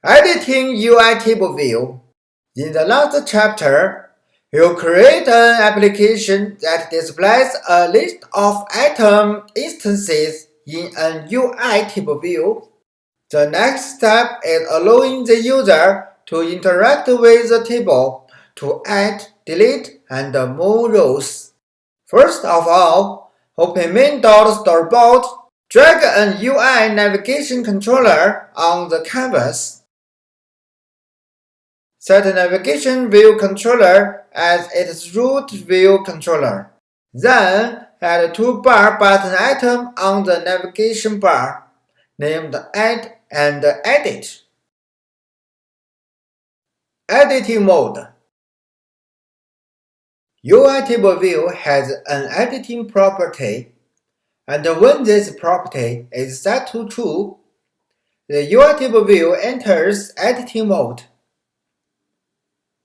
Editing UI table view. In the last chapter, you create an application that displays a list of item instances in an UI table view. The next step is allowing the user to interact with the table to add, delete, and move rows. First of all, open main.storyboard. Drag an UI navigation controller on the canvas. Set navigation view controller as its root view controller. Then add a toolbar button item on the navigation bar, named Add and Edit. Editing mode. UI table view has an editing property, and when this property is set to true, the UI table view enters editing mode.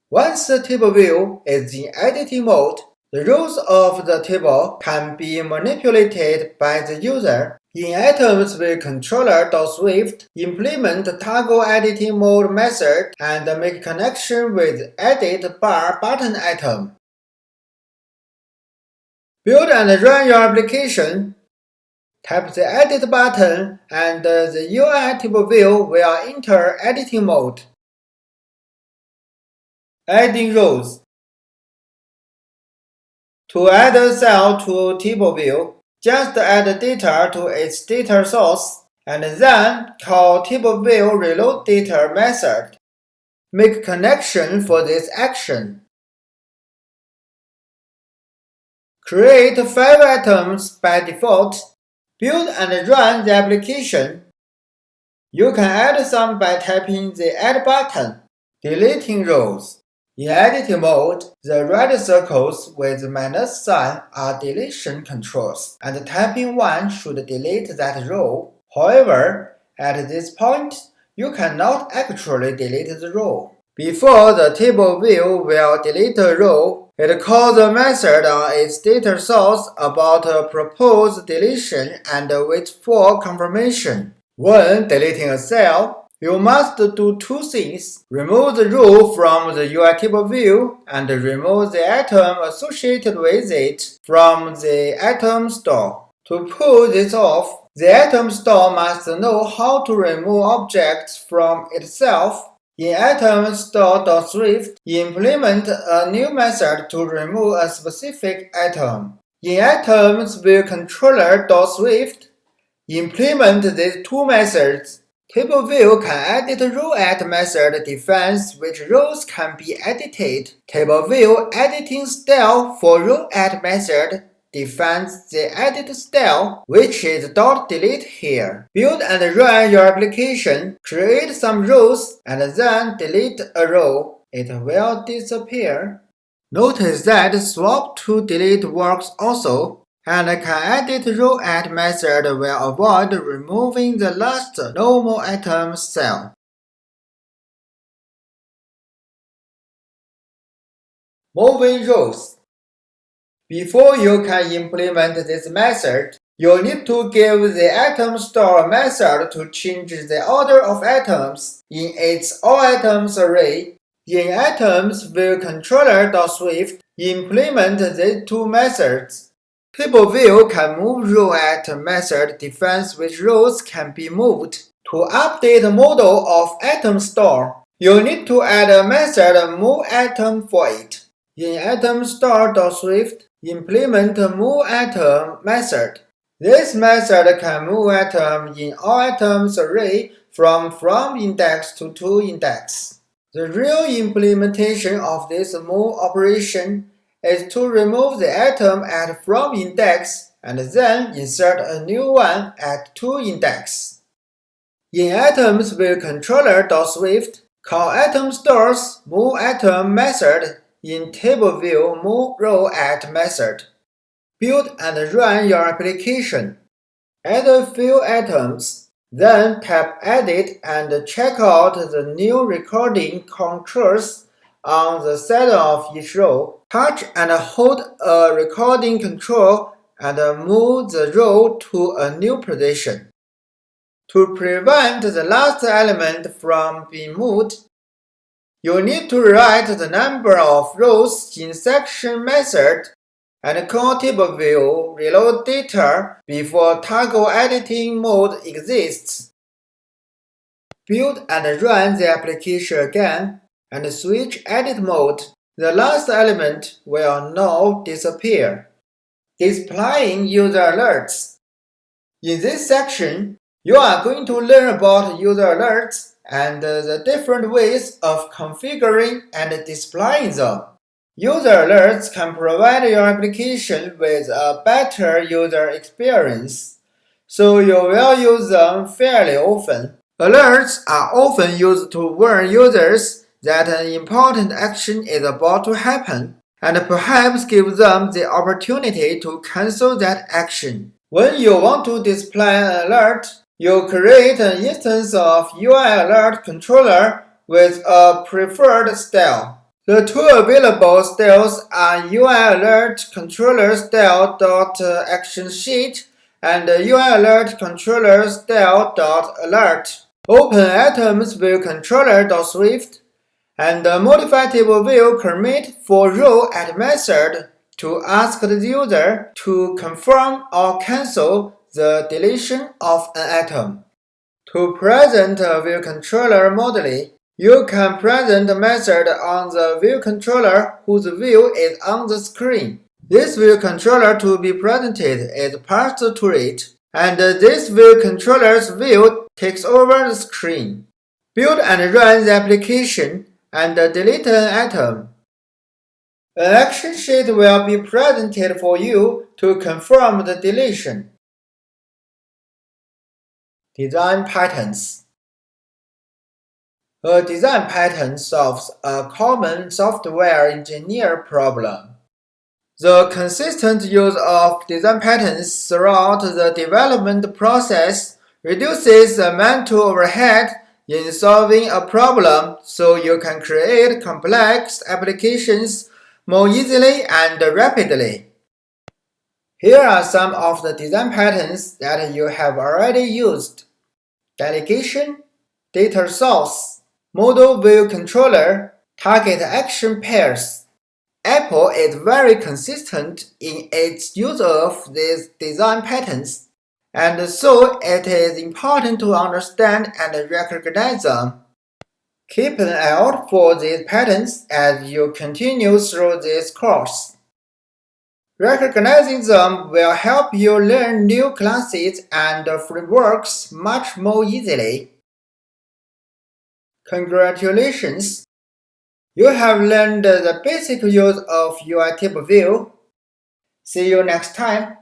Once the table view is in editing mode, the rows of the table can be manipulated by the user. In items with controller.swift, implement toggle editing mode method and make connection with edit bar button item. Build and run your application. Tap the edit button and the UI table view will enter editing mode. Adding rows. To add a cell to table view, just add data to its data source, and then call table view reload data method. Make connection for this action. Create 5 items by default. Build and run the application. You can add some by tapping the Add button. Deleting rows. In editing mode, the red circles with minus sign are deletion controls, and tapping 1 should delete that row. However, at this point, you cannot actually delete the row. Before the table view will delete a row, it calls a method on its data source about a proposed deletion and waits for confirmation. When deleting a cell, you must do 2 things. Remove the row from the UI table view and remove the item associated with it from the item store. To pull this off, the item store must know how to remove objects from itself. In item store.swift, implement a new method to remove a specific item. In items view controller.swift, implement these 2 methods. Table view can edit row add method defines which rows can be edited. Table view editing style for row add method defines the edit style, which is .delete here. Build and run your application. Create some rows and then delete a row. It will disappear. Notice that swap to delete works also. And can edit row add method will avoid removing the last normal item cell. Moving rows. Before you can implement this method, you need to give the item store a method to change the order of items in its all-items array. In items view controller.swift, implement these 2 methods. Table view can move row add method defines which rows can be moved. To update model of item store, you need to add a method move item for it. In item store.swift, implement move item method. This method can move item in all items array from index to index. The real implementation of this move operation is to remove the item at from index and then insert a new one at to index. In items view controller.swift, call item stores move item method in table view move row add method. Build and run your application. Add a few items, then tap Edit and check out the new recording controls on the center of each row. Touch and hold a recording control and move the row to a new position. To prevent the last element from being moved, you need to write the number of rows in section method and call table view reload data before toggle editing mode exists. Build and run the application again and switch edit mode. The last element will now disappear. Displaying user alerts. In this section, you are going to learn about user alerts and the different ways of configuring and displaying them. User alerts can provide your application with a better user experience, so you will use them fairly often. Alerts are often used to warn users that an important action is about to happen, and perhaps give them the opportunity to cancel that action. When you want to display an alert, you create an instance of UI alert controller with a preferred style. The two available styles are UI alert controller style.actionSheet and UI alert controller style.alert. Open items view controller.swift and modify table view commit for row at method to ask the user to confirm or cancel the deletion of an item. To present a view controller modally, you can present a method on the view controller whose view is on the screen. This view controller to be presented is passed to it, and this view controller's view takes over the screen. Build and run the application and delete an item. An action sheet will be presented for you to confirm the deletion. Design patterns. A design pattern solves a common software engineer problem. The consistent use of design patterns throughout the development process reduces the mental overhead in solving a problem, so you can create complex applications more easily and rapidly. Here are some of the design patterns that you have already used. Delegation, data source, model view controller, target action pairs. Apple is very consistent in its use of these design patterns, and so it is important to understand and recognize them. Keep an eye out for these patterns as you continue through this course. Recognizing them will help you learn new classes and frameworks much more easily. Congratulations! You have learned the basic use of UI table view. See you next time.